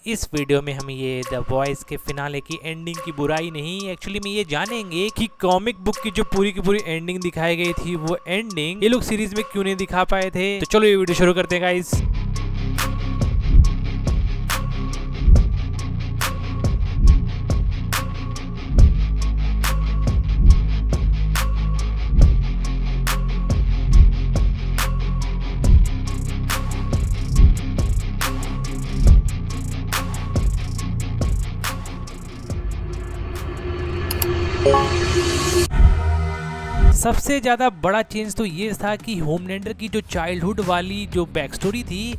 इस वीडियो में हम ये द वॉइस के फिनाले की एंडिंग की बुराई नहीं, एक्चुअली में ये जानेंगे कि कॉमिक बुक की जो पूरी की पूरी एंडिंग दिखाई गई थी वो एंडिंग ये लोग सीरीज में क्यों नहीं दिखा पाए थे। तो चलो ये वीडियो शुरू करते हैं गाइस। सबसे ज्यादा बड़ा चेंज तो ये था कि होमलैंडर की जो चाइल्डहुड वाली जो बैक स्टोरी थी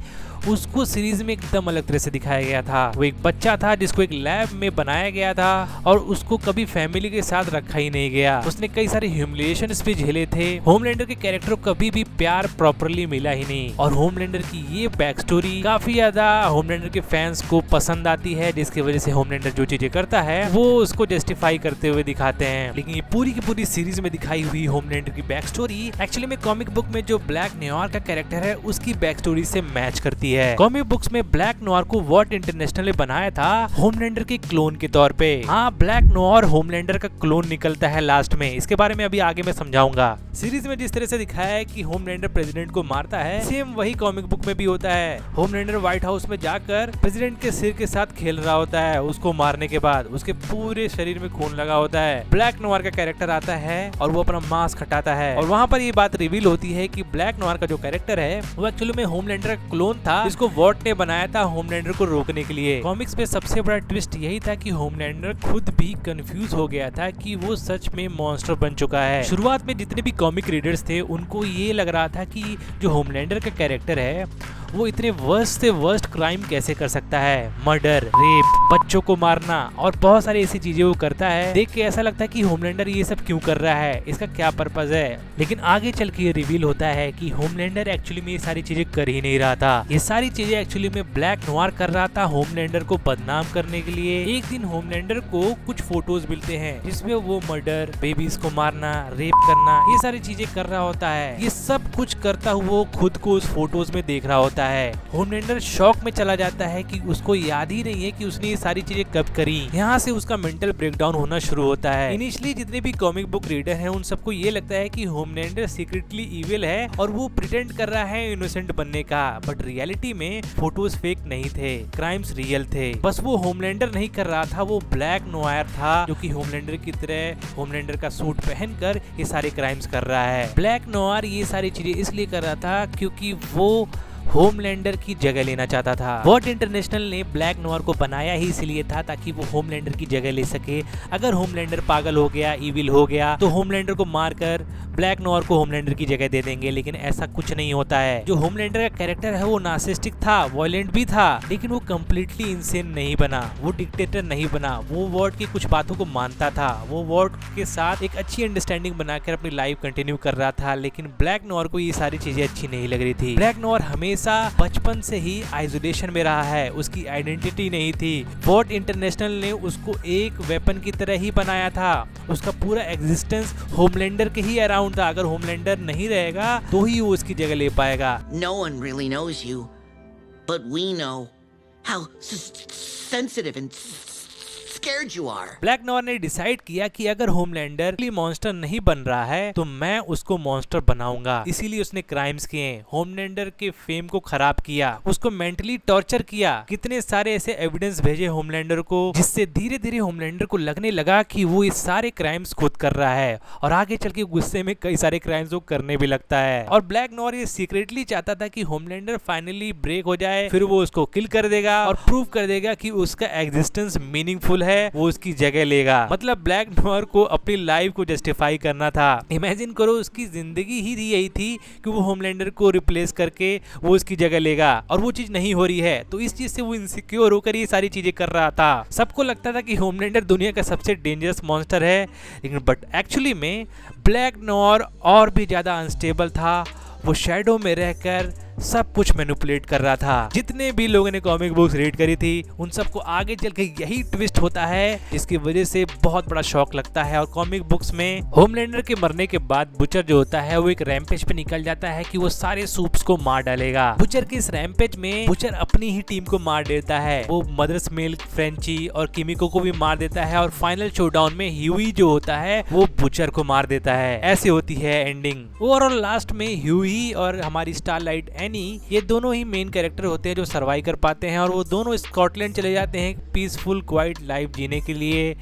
उसको सीरीज में एकदम अलग तरह से दिखाया गया था। वो एक बच्चा था जिसको एक लैब में बनाया गया था और उसको कभी फैमिली के साथ रखा ही नहीं गया। उसने कई सारे ह्यूमिलिएशंस भी झेले थे। होमलैंडर के कैरेक्टर को कभी भी प्यार प्रॉपरली मिला ही नहीं और होमलैंडर की ये बैक स्टोरी काफी ज्यादा होमलैंडर के फैंस को पसंद आती है, जिसकी वजह से होमलैंडर जो चीजें करता है वो उसको जस्टिफाई करते हुए दिखाते हैं। लेकिन ये पूरी की पूरी सीरीज में दिखाई हुई होमलैंडर की बैक स्टोरी एक्चुअली में कॉमिक बुक में जो ब्लैक नोयर का कैरेक्टर है उसकी बैक स्टोरी से मैच करती है। कॉमिक बुक्स में ब्लैक नोयर को वॉट इंटरनेशनल ने बनाया था होमलैंडर के क्लोन के तौर पे। हाँ, ब्लैक नोयर होमलैंडर का क्लोन निकलता है लास्ट में, इसके बारे में अभी आगे मैं समझाऊंगा। सीरीज में जिस तरह से दिखाया है कि होमलैंडर प्रेसिडेंट को मारता है, सेम वही कॉमिक बुक में भी होता है। होमलैंडर व्हाइट हाउस में जाकर प्रेसिडेंट के सिर के साथ खेल रहा होता है। उसको मारने के बाद उसके पूरे शरीर में खून लगा होता है। ब्लैक नोयर का कैरेक्टर आता है और वो अपना मास्क हटाता है और वहाँ पर ये बात रिवील होती है कि ब्लैक नोयर का जो कैरेक्टर है वो एक्चुअली में होमलैंडर का क्लोन था, जिसको वॉट ने बनाया था होमलैंडर को रोकने के लिए। कॉमिक्स में सबसे बड़ा ट्विस्ट यही था कि होमलैंडर खुद भी कंफ्यूज हो गया था कि वो सच में मॉन्स्टर बन चुका है। शुरुआत में जितने भी कॉमिक रीडर्स थे उनको ये लग रहा था कि जो होमलैंडर का कैरेक्टर है वो इतने वर्स्ट से वर्स्ट क्राइम कैसे कर सकता है, मर्डर, रेप, बच्चों को मारना और बहुत सारी ऐसी चीजें वो करता है। देख के ऐसा लगता है कि होमलैंडर ये सब क्यों कर रहा है, इसका क्या पर्पस है। लेकिन आगे चल के ये रिवील होता है कि होमलैंडर एक्चुअली में ये सारी चीजें कर ही नहीं रहा था। ये सारी चीजें एक्चुअली में ब्लैक नोयर कर रहा था होमलैंडर को बदनाम करने के लिए। एक दिन होमलैंडर को कुछ फोटोज मिलते हैं जिसमें वो मर्डर, बेबीज को मारना, रेप करना, ये सारी चीजें कर रहा होता है। ये सब कुछ करता हुआ खुद को उस फोटोज में देख रहा होता है। होमलैंडर शॉक में चला जाता है कि उसको याद ही नहीं है कि उसने ये सारी चीजें कब करी। यहाँ से उसका मेंटल ब्रेकडाउन होना शुरू होता है। इनिशियली जितने भी कॉमिक बुक रीडर हैं उन सबको ये लगता है कि होमलैंडर सीक्रेटली इविल है और वो प्रिटेंड कर रहा है इनोसेंट बनने का, बट रियलिटी में फोटोज फेक नहीं थे, क्राइम्स रियल थे। बस वो होमलैंडर नहीं कर रहा था, वो ब्लैक नोयर था जो कि होमलैंडर की तरह होमलैंडर का सूट पहनकर ये सारे क्राइम्स कर रहा है। ब्लैक नोयर ये सारी चीजें इसलिए कर रहा था क्योंकि वो होमलैंडर की जगह लेना चाहता था। वॉट इंटरनेशनल ने ब्लैक नोयर को बनाया ही इसलिए था ताकि वो होमलैंडर की जगह ले सके। अगर होमलैंडर पागल हो गया, इविल हो गया, तो होमलैंडर को मारकर ब्लैक नोयर को होमलैंडर की जगह दे देंगे। लेकिन ऐसा कुछ नहीं होता है। जो होमलैंडर का कैरेक्टर है वो नार्सिसिस्टिक था, वायलेंट भी था, लेकिन वो कम्प्लीटली इंसेन नहीं बना, वो डिक्टेटर नहीं बना। वो वॉट की कुछ बातों को मानता था, वो वॉट के साथ एक अच्छी अंडरस्टैंडिंग बनाकर अपनी लाइफ कंटिन्यू कर रहा था। लेकिन ब्लैक नोयर को ये सारी चीजें अच्छी नहीं लग रही थी। ब्लैक नोयर हमेशा बचपन से ही आइसोलेशन में रहा है, उसकी आइडेंटिटी नहीं थी। वॉट इंटरनेशनल ने उसको एक वेपन की तरह ही बनाया था। उसका पूरा एग्जिस्टेंस होमलैंडर के ही अराउंड था। अगर होमलैंडर नहीं रहेगा तो ही वो उसकी जगह ले पाएगा। No one really knows you, but we know how sensitive and scared you are. Black Noire ने डिसाइड किया कि अगर होमलैंडर मॉन्स्टर नहीं बन रहा है तो मैं उसको मॉन्स्टर बनाऊंगा। इसीलिए उसने क्राइम्स किए, होमलैंडर के फेम को खराब किया, उसको मेंटली टॉर्चर किया। कितने सारे ऐसे एविडेंस भेजे होमलैंडर को जिससे धीरे धीरे होमलैंडर को लगने लगा कि वो इस सारे क्राइम्स खुद कर रहा है और आगे चल के गुस्से में कई सारे क्राइम्स वो करने भी लगता है। और ब्लैक नोयर ये सीक्रेटली चाहता था कि होमलैंडर फाइनली ब्रेक हो जाए, फिर वो उसको किल कर देगा और प्रूव कर देगा कि उसका एग्जिस्टेंस मीनिंगफुल है, वो उसकी जगह लेगा। मतलब ब्लैक नोयर को अपनी लाइफ को जस्टिफाई करना था। इमेजिन करो उसकी जिंदगी ही यही थी कि वो होमलैंडर को रिप्लेस करके वो उसकी जगह लेगा और वो चीज नहीं हो रही है, तो इस चीज से वो इनसिक्योर होकर ये सारी चीजें कर रहा था। सबको लगता था कि होमलैंडर दुनिया का सबसे डेंजरस मॉन्स्टर है, लेकिन बट एक्चुअली में ब्लैक नोयर और भी ज्यादा अनस्टेबल था। वो शैडो में रहकर सब कुछ मैनिपुलेट कर रहा था। जितने भी लोगों ने कॉमिक बुक्स रीड करी थी उन सबको आगे चल के यही ट्विस्ट होता है, जिसकी वजह से बहुत बड़ा शॉक लगता है। और कॉमिक बुक्स में होमलैंडर के मरने के बाद बुचर जो होता है वो एक रैम्पेज पे निकल जाता है कि वो सारे सूप्स को मार डालेगा। बुचर के इस रैम्पेज में बुचर अपनी ही टीम को मार देता है। वो मदर्स मिल्क, फ्रेंची और किमिको को भी मार देता है और फाइनल शोडाउन में ह्यूई जो होता है वो बुचर को मार देता है। ऐसे होती है एंडिंग। ओवरऑल लास्ट में ह्यूई और हमारी स्टारलाइट एनी ये दोनों ही मेन कैरेक्टर होते हैं जो सर्वाइव कर पाते हैं और वो दोनों स्कॉटलैंड चले जाते हैं पीसफुल क्वाइट लाइफ जीने के लिए।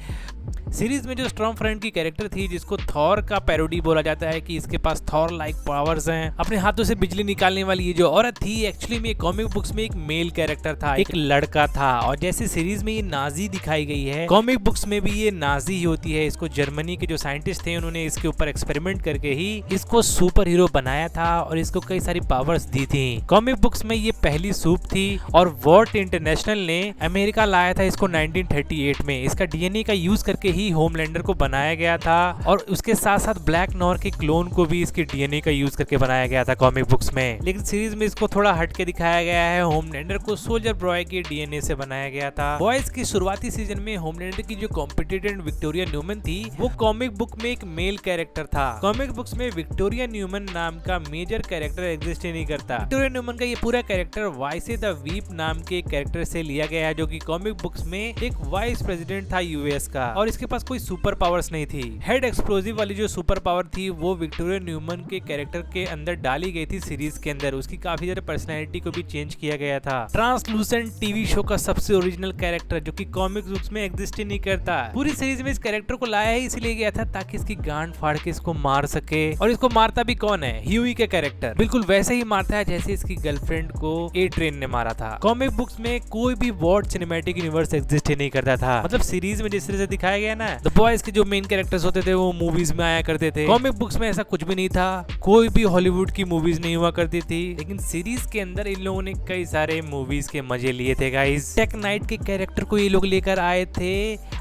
सीरीज में जो स्टॉर्मफ्रंट की कैरेक्टर थी जिसको थॉर का पैरोडी बोला जाता है कि इसके पास थॉर लाइक पावर्स हैं, अपने हाथों से बिजली निकालने वाली ये जो औरत थी एक्चुअली में कॉमिक बुक्स में एक मेल कैरेक्टर था, एक लड़का था। और जैसे सीरीज में ये नाजी दिखाई गई है, कॉमिक बुक्स में भी ये नाजी ही होती है। इसको जर्मनी के जो साइंटिस्ट थे उन्होंने इसके ऊपर एक्सपेरिमेंट करके ही इसको सुपर हीरो बनाया था और इसको कई सारी पावर्स दी थी। कॉमिक बुक्स में ये पहली सूप थी और वॉर्ट इंटरनेशनल ने अमेरिका लाया था इसको 1938 में। इसका डीएनए का यूज करके ही होमलैंडर को बनाया गया था और उसके साथ साथ ब्लैक नॉर के क्लोन को भी इसके डीएनए का यूज करके बनाया गया था कॉमिक बुक्स में। लेकिन सीरीज में इसको थोड़ा हट के दिखाया गया है। होमलैंडर को सोल्जर बॉय के डीएनए से बनाया गया था। बॉयज की शुरुआती सीजन में होमलैंडर की जो कॉम्पिटिटेंट विक्टोरिया न्यूमन थी वो कॉमिक बुक में एक मेल कैरेक्टर था। कॉमिक बुक्स में विक्टोरिया न्यूमन नाम का मेजर कैरेक्टर एग्जिस्ट ही नहीं करता। विक्टोरिया न्यूमन का ये पूरा कैरेक्टर वाइसे द वीप नाम के कैरेक्टर से लिया गया है जो कि कॉमिक बुक्स में एक वाइस प्रेसिडेंट था यूएस का और इसके पास कोई सुपर पावर्स नहीं थी। हेड एक्सप्लोजिव वाली जो सुपर पावर थी वो विक्टोरिया न्यूमन के कैरेक्टर के अंदर डाली गई थी सीरीज के अंदर। उसकी काफी ज्यादा पर्सनैलिटी को भी चेंज किया गया था। ट्रांसलूसेंट टीवी शो का सबसे ओरिजिनल कैरेक्टर जो कि कॉमिक बुक्स में एग्जिस्ट ही नहीं करता। पूरी सीरीज में इस कैरेक्टर को लाया ही इसलिए गया था ताकि इसकी गांड फाड़ के इसको मार सके। और इसको मारता भी कौन है? ह्यूई के कैरेक्टर। बिल्कुल वैसे ही मारता है जैसे इसकी गर्लफ्रेंड को ए ट्रेन ने मारा था। कॉमिक बुक्स में कोई भी वॉर्ड सिनेमैटिक यूनिवर्स एग्जिस्ट ही नहीं करता था। मतलब सीरीज में जिस तरह से दिखाया गया ना, द बॉयज के जो मेन कैरेक्टर्स होते थे वो मूवीज में आया करते थे। कॉमिक बुक्स में ऐसा कुछ भी नहीं था। कोई भी हॉलीवुड की मूवीज नहीं हुआ करती थी। लेकिन सीरीज के अंदर इन लोगों ने कई सारे मूवीज के मजे लिए थे गाइस। टेक नाइट के कैरेक्टर को ये लोग लेकर आए थे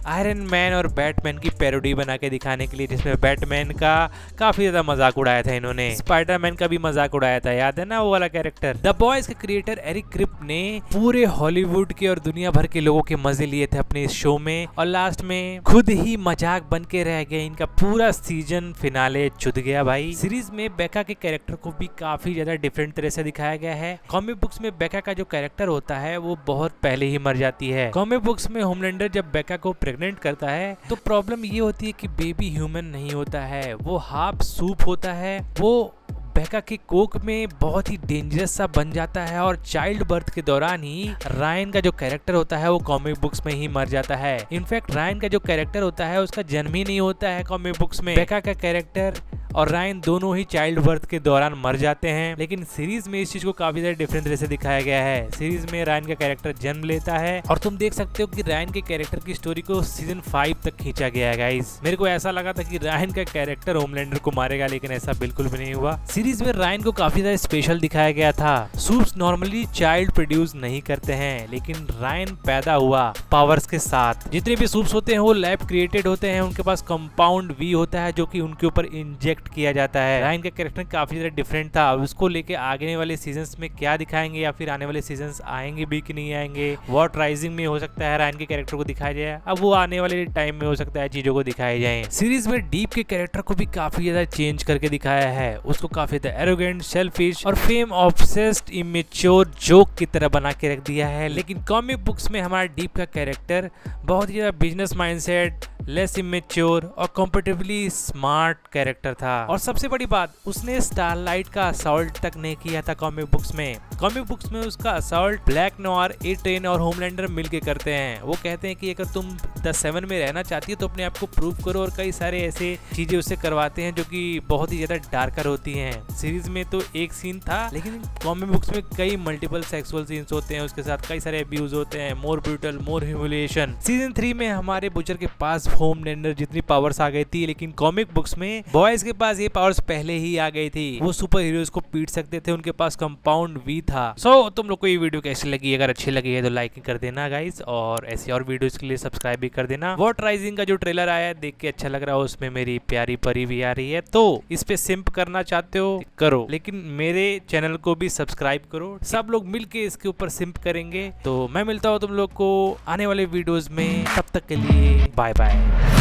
आयरन मैन और बैटमैन की पैरोडी बना के दिखाने के लिए, जिसमें बैटमैन का काफी ज्यादा मजाक उड़ाया था इन्होंने। स्पाइडरमैन का भी मजाक उड़ाया था, याद है ना वो वाला कैरेक्टर। द बॉयज के क्रिएटर एरिक क्रिप्ट ने पूरे हॉलीवुड के और दुनिया भर के लोगों के मजे लिए थे अपने इस शो में और लास्ट में खुद ही मजाक बन के रह गए। इनका पूरा सीजन फिनाले चुद गया भाई। सीरीज में बेका के कैरेक्टर को भी काफी ज्यादा डिफरेंट तरह से दिखाया गया है। कॉमिक बुक्स में बेका का जो कैरेक्टर होता है वो बहुत पहले ही मर जाती है। कॉमिक बुक्स में होमलैंडर जब बेका को प्रेग्नेंट करता है तो प्रॉब्लम ये होती है कि बेबी ह्यूमन नहीं होता है, वो हाफ सूप होता है। वो बेका के कोक में बहुत ही डेंजरस सा बन जाता है और चाइल्ड बर्थ के दौरान ही रायन का जो कैरेक्टर होता है वो कॉमिक बुक्स में ही मर जाता है। इनफैक्ट रायन का जो कैरेक्टर होता है उसका जन्म ही नहीं होता है कॉमिक बुक्स में। बेका का कैरेक्टर और रायन दोनों ही चाइल्ड बर्थ के दौरान मर जाते हैं। लेकिन सीरीज में इस चीज को काफी ज्यादा डिफरेंट तरह से दिखाया गया है। सीरीज में रायन का कैरेक्टर जन्म लेता है और तुम देख सकते हो कि रायन के कैरेक्टर की स्टोरी को सीजन 5 तक खींचा गया है गाइस। मेरे को ऐसा लगा था कि रायन का कैरेक्टर होमलैंडर को मारेगा, लेकिन ऐसा बिल्कुल भी नहीं हुआ। सीरीज में रायन को काफी ज्यादा स्पेशल दिखाया गया था। सूप्स नॉर्मली चाइल्ड प्रोड्यूस नहीं करते हैं, लेकिन रायन पैदा हुआ पावर्स के साथ। जितने भी सूप्स होते हैं वो लैब क्रिएटेड होते हैं। उनके पास कंपाउंड वी होता है जो कि उनके ऊपर इंजेक्ट किया जाता है। रायन का कैरेक्टर काफी ज्यादा डिफरेंट था। अब उसको लेके आगे वाले सीजन्स में क्या दिखाएंगे या फिर आने वाले सीजन्स आएंगे भी कि नहीं आएंगे। वॉट राइजिंग में हो सकता है रायन के कैरेक्टर को दिखाया जाए, अब वो आने वाले टाइम में हो सकता है चीजों को दिखाए जाए। सीरीज में डीप के कैरेक्टर को भी काफी ज्यादा चेंज करके दिखाया है। उसको काफी ज्यादा एरोगेंट, सेल्फिश और फेम ऑब्सेस्ड इमेच्योर जोक की तरह बना के रख दिया है। लेकिन कॉमिक बुक्स में हमारा डीप का कैरेक्टर बहुत ही ज्यादा बिजनेस माइंडसेट, लेस इमेच्योर और कंपैरेटिवली स्मार्ट कैरेक्टर था। और सबसे बड़ी बात, उसने स्टारलाइट का असॉल्ट तक नहीं किया था कॉमिक बुक्स में। कॉमिक बुक्स में उसका असॉल्ट ब्लैक नॉर, ए ट्रेन और होमलैंडर मिलके करते हैं। वो कहते हैं कि अगर तुम द 7 में रहना चाहती हो तो अपने आप को प्रूव करो, और कई सारे ऐसे चीजें उससे करवाते हैं जो कि बहुत ही ज्यादा डार्कर होती हैं। सीरीज में तो एक सीन था, लेकिन कॉमिक बुक्स में कई मल्टीपल सेक्सुअल सीन्स होते हैं, उसके साथ कई सारे अब्यूज होते हैं, मोर ब्रूटल, मोर ह्यूमिलिएशन। सीजन 3 में हमारे बुचर के पास होमलैंडर जितनी पावर्स आ गई थी, लेकिन कॉमिक बुक्स में बॉयज के पास ये पावर्स पहले ही आ गई थी। वो सुपर हीरोज को पीट सकते थे, उनके पास कंपाउंड वी था। तुम लोग को ये वीडियो कैसी लगी? अगर अच्छी लगी है तो लाइक कर देना गाइस, और ऐसी और वीडियोस के लिए सब्सक्राइब भी कर देना। वॉट राइजिंग का जो ट्रेलर आया है देख के अच्छा लग रहा है, उसमें मेरी प्यारी परी भी आ रही है, तो इस पे सिंप करना चाहते हो करो, लेकिन मेरे चैनल को भी सब्सक्राइब करो। सब लोग मिलके इसके ऊपर सिंप करेंगे। तो मैं मिलता हूँ तुम लोग को आने वाले वीडियोस में, तब तक के लिए बाय बाय।